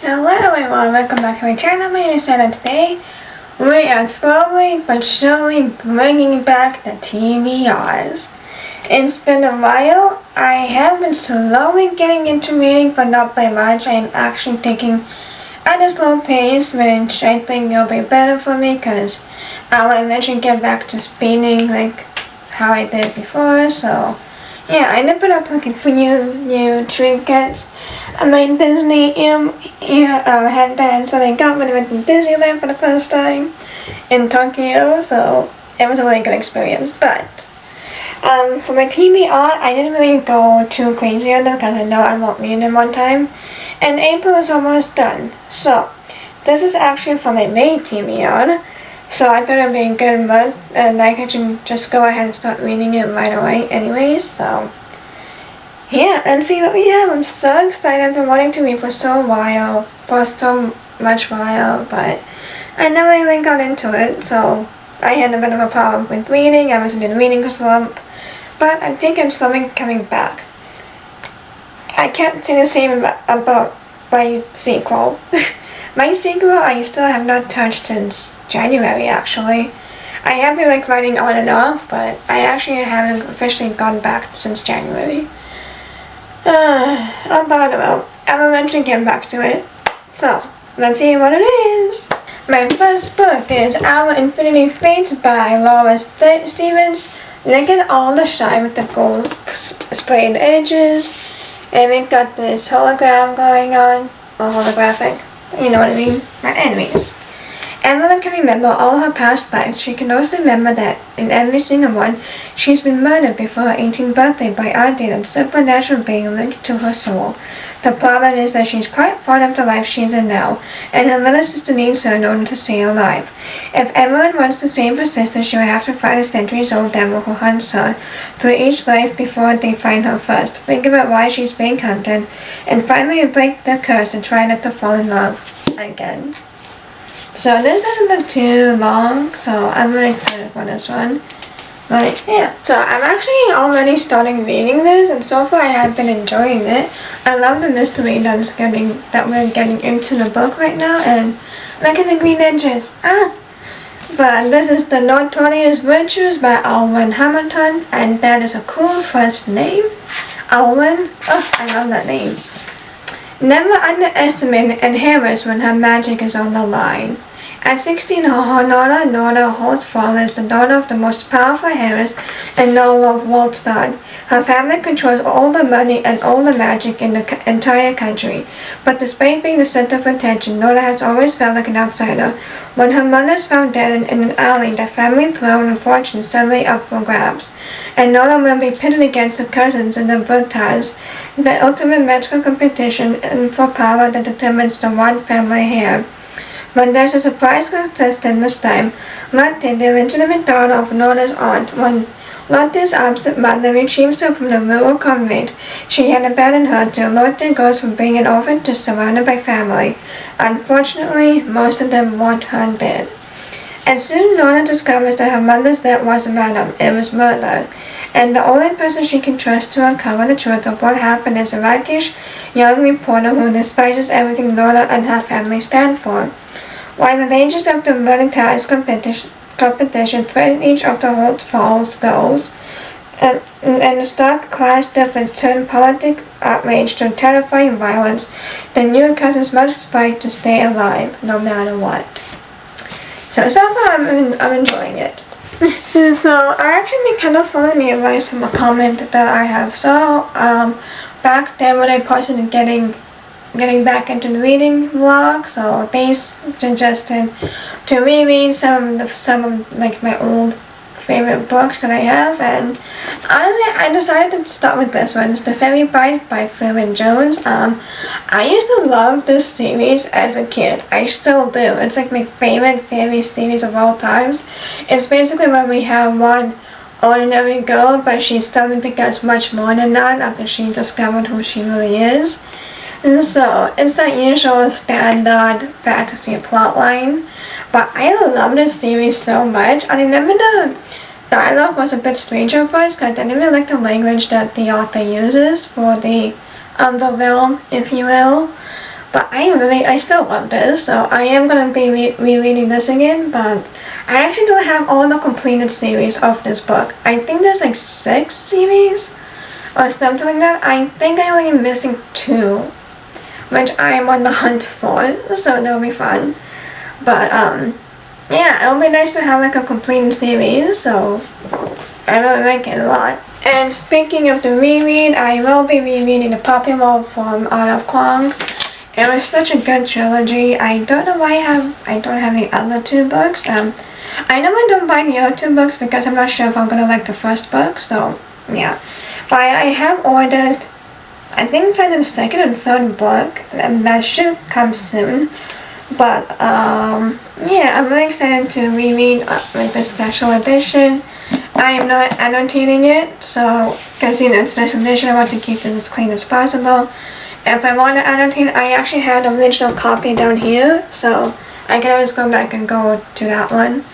Hello everyone, welcome back to my channel. My name is Anna. Today we are slowly but surely bringing back the TBRs. It's been a while. I have been slowly getting into reading, but not by much. I am actually taking at a slow pace, which I think will be better for me because I'll eventually get back to speeding like how I did before. So yeah, I ended up looking for new trinkets. My Disney headbands that I got when I went to Disneyland for the first time in Tokyo, so it was a really good experience. But for my TBR, I didn't really go too crazy on them because I know I won't read them one time. And April is almost done, so this is actually for my May TBR. So I thought it would be a good month, and I can just go ahead and start reading it right away anyways, so yeah, let's see what we have. I'm so excited. I've been wanting to read for so much while, but I never really got into it, so I had a bit of a problem with reading. I was in a reading slump, but I think I'm slowly coming back. I can't say the same about my sequel. My sequel I still have not touched since January actually. I have been like writing on and off, but I actually haven't officially gone back since January. I'll eventually get back to it. So, let's see what it is. My first book is Our Infinity Fates by Laura Stevens. Look at all the shine with the gold sprayed edges. And we've got this hologram going on, or holographic, you know what I mean. But anyways, Evelyn can remember all her past lives. She can also remember that in every single one, she's been murdered before her 18th birthday by a supernatural being linked to her soul. The problem is that she's quite fond of the life she's in now, and her little sister needs her in order to stay alive. If Evelyn wants to save her sister, she will have to find a centuries-old devil who hunts her through each life before they find her first, figure out why she's being hunted, and finally break the curse and try not to fall in love again. So this doesn't look too long, so I'm really excited for this one. But yeah, so I'm actually already starting reading this, and so far I have been enjoying it. I love the mystery that we're getting into the book right now, and look at the green edges. But this is The Notorious Virtues by Alwyn Hamilton, and that is a cool first name. Alwyn, I love that name. Never underestimate an heiress when her magic is on the line. At 16, her daughter, Nora Holtzfall, is the daughter of the most powerful heiress in all of Waldstadt. Her family controls all the money and all the magic in the entire country. But despite being the center of attention, Nora has always felt like an outsider. When her mother is found dead in an alley, the family throne and fortune is suddenly up for grabs. And Nora will be pitted against her cousins in the Vertas, the ultimate magical competition for power that determines the one family heir. But there's a surprise contestant this time, Lotte, the legitimate daughter of Nora's aunt. When Lotte's absent mother retrieves her from the rural convent she had abandoned her to, Lotte goes from being an orphan to surrounded by family. Unfortunately, most of them want her dead. And soon Nora discovers that her mother's death wasn't random, it was murder. And the only person she can trust to uncover the truth of what happened is a rakish young reporter who despises everything Nora and her family stand for. While the dangers of the monetized competition threaten each of the Holtzfall's goals, and the stark class difference turn politic outrage to terrifying violence, the new cousins must fight to stay alive, no matter what. So far I'm enjoying it. So I actually been kind of following the advice from a comment that I have. So back then when I posted getting back into the reading vlog, so they suggested to reread some of like my old favorite books that I have, and honestly I decided to start with this one. It's The Fairy Bride by Flynn Jones. I used to love this series as a kid. I still do. It's like my favorite fairy series of all times. It's basically where we have one ordinary girl, but she suddenly becomes much more than that after she discovered who she really is. And so, it's that usual standard fantasy plotline, but I love this series so much. I remember the dialogue was a bit strange at first because I didn't really like the language that the author uses for the realm, if you will. But I still love this, so I am gonna be rereading this again, but I actually don't have all the completed series of this book. I think there's like 6 series or something like that. I think I only am missing 2, which I am on the hunt for, so that'll be fun. But yeah, it'll be nice to have like a completed series, so I really like it a lot. And speaking of the reread, I will be rereading the Puppy Love from Art of Kwong. It was such a good trilogy. I don't know why I don't have the other 2 books. I normally don't buy the other 2 books because I'm not sure if I'm gonna like the first book, so yeah. But I have ordered, I think it's either the 2nd and 3rd book, and that should come soon. But yeah, I'm really excited to reread like the special edition. I am not annotating it, so because it's special edition, I want to keep it as clean as possible. If I want to annotate, I actually have the original copy down here, so I can always go back and go to that one.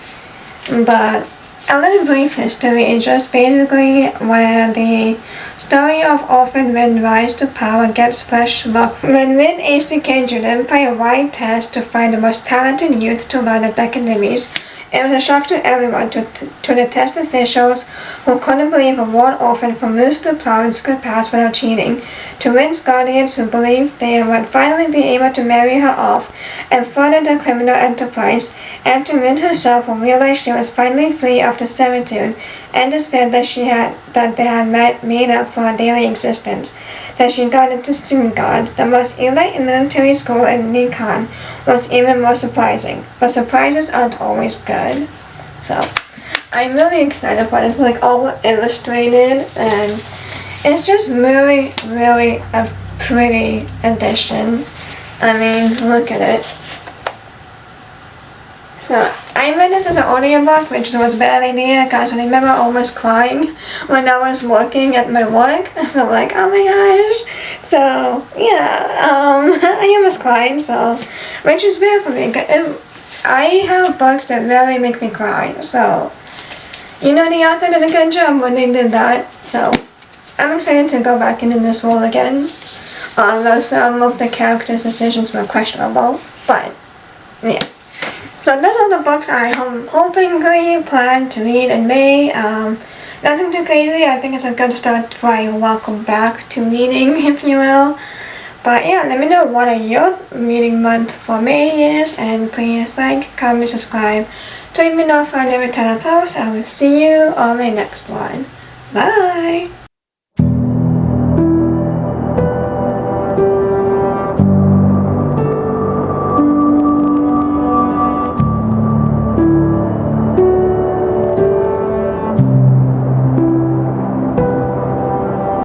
But a little brief history is just basically where the story of orphan Rin rise to power gets fresh look. When Rin is the driven by a wide task to find the most talented youth to run the academies, it was a shock to everyone, to the test officials who couldn't believe a world orphan from Rooster Province could pass without cheating, to Rin's guardians who believed they would finally be able to marry her off and further the criminal enterprise, and to Rin herself who realized she was finally free of the servitude and despair that they had made up for her daily existence. That she got into Student Guard, the most elite military school in Nikon, was even more surprising. But surprises aren't always good. So, I'm really excited for this, like all illustrated, and it's just really, really a pretty edition. I mean, look at it. So, I read this as an audiobook, which was a bad idea because I remember almost crying when I was working at my work. So I'm like, oh my gosh. So, yeah, I almost cried, so, which is bad for me. I have books that really make me cry, so, the author did a good job when they did that. So, I'm excited to go back into this world again. Though some of the characters' decisions were questionable, but, yeah. So those are the books I hopefully plan to read in May. Nothing too crazy. I think it's a good start for a welcome back to reading, if you will. But yeah, let me know what your reading month for May is, and please like, comment, subscribe to let me know if I never time I post. I will see you on my next one. Bye!